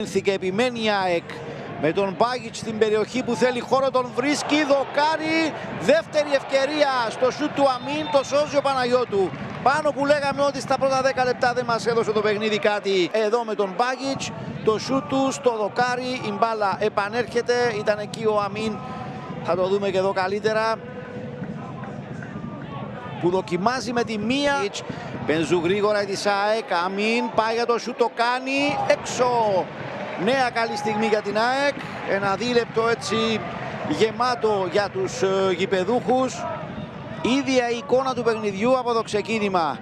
Και επιμένει η ΑΕΚ με τον Μπάγιτς στην περιοχή που θέλει χώρο, τον βρίσκει, δοκάρει, δεύτερη ευκαιρία στο σούτ του Αμίν, το σώζει ο Παναγιώτου. Πάνω που λέγαμε ότι στα πρώτα 10 λεπτά δεν μας έδωσε το παιχνίδι κάτι, εδώ με τον Μπάγιτς, το σούτ του στο δοκάρι, η μπάλα επανέρχεται, ήταν εκεί ο Αμίν, θα το δούμε και εδώ καλύτερα, που δοκιμάζει με τη μία. Μπενζού γρήγορα της ΑΕΚ, Αμίν πάει για το σούτ, το κάνει έξω. Νέα καλή στιγμή για την ΑΕΚ, ένα δίλεπτο έτσι γεμάτο για τους γηπεδούχους. Ίδια η εικόνα του παιχνιδιού από το ξεκίνημα.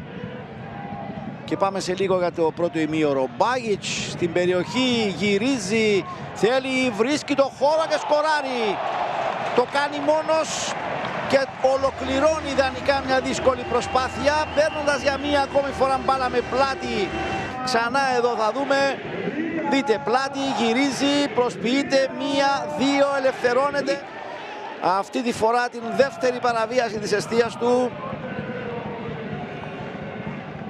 Και πάμε σε λίγο για το πρώτο ημίωρο. Μπάγιτς στην περιοχή, γυρίζει, θέλει, βρίσκει το χώρο και σκοράρει. Το κάνει μόνος και ολοκληρώνει ιδανικά μια δύσκολη προσπάθεια, παίρνοντας για μία ακόμη φορά μπάλα με πλάτη. Ξανά εδώ θα δούμε. Δείτε, πλάτη, γυρίζει, προσποιείται, μία, δύο, ελευθερώνεται. Αυτή τη φορά την δεύτερη παραβίαση της εστίας του.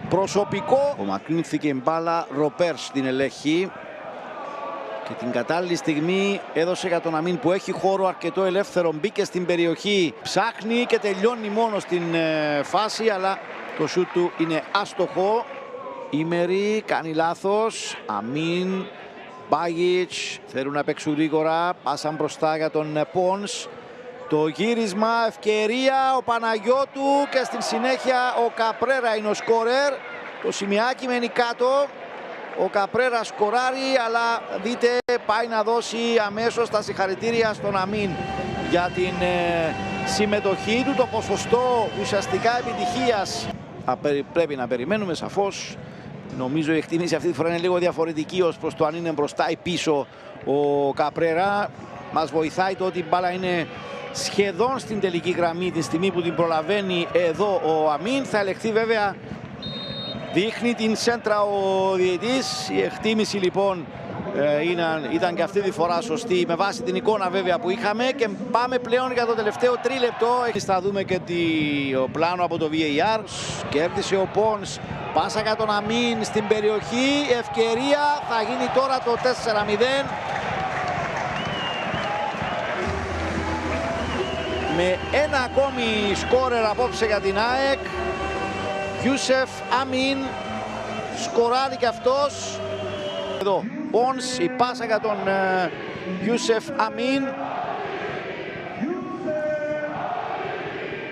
Προσωπικό. Απομακρύνθηκε η μπάλα, Ροπέρς την ελέγχει. Και την κατάλληλη στιγμή έδωσε για τον Αμίν που έχει χώρο αρκετό ελεύθερο. Μπήκε στην περιοχή, ψάχνει και τελειώνει μόνο στην φάση, αλλά το σούτ του είναι άστοχο. Ήμερη κάνει λάθος, Αμίν, Μπάγιτς θέλουν να παίξουν γρήγορα, πάσαν μπροστά για τον Πόνς. Το γύρισμα, ευκαιρία, ο Παναγιώτου και στην συνέχεια ο Καπρέρα είναι ο σκόρερ. Το σημειάκι μένει κάτω, ο Καπρέρα σκοράρει, αλλά δείτε πάει να δώσει αμέσως τα συγχαρητήρια στον Αμίν για την συμμετοχή του, το ποσοστό ουσιαστικά επιτυχίας. Πρέπει να περιμένουμε σαφώς. Νομίζω η εκτίμηση αυτή τη φορά είναι λίγο διαφορετική ως προς το αν είναι μπροστά ή πίσω ο Καπρέρα. Μας βοηθάει το ότι η μπάλα είναι σχεδόν στην τελική γραμμή τη στιγμή που την προλαβαίνει εδώ ο Αμίν. Θα ελεγχθεί βέβαια, δείχνει την σέντρα ο διαιτητής. Η εκτίμηση λοιπόν ήταν και αυτή τη φορά σωστή με βάση την εικόνα βέβαια που είχαμε. Και πάμε πλέον για το τελευταίο τρίλεπτο. Θα δούμε και το πλάνο από το VAR. Κέρδισε ο Πόνς, πάσα για τον Αμίν στην περιοχή, ευκαιρία, θα γίνει τώρα το 4-0. Με ένα ακόμη σκόρερ απόψε για την ΑΕΚ. Γιούσεφ Αμίν σκοράρει και αυτός. Εδώ Πόνς, η πάσα για τον Γιούσεφ Αμίν.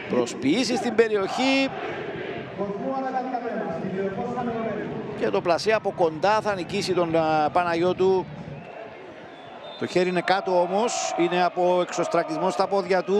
Προσποιήσει στην περιοχή. Και το πλασέ από κοντά θα νικήσει τον Παναγιώτου. Το χέρι είναι κάτω όμως, είναι από εξωστρακτισμό στα πόδια του.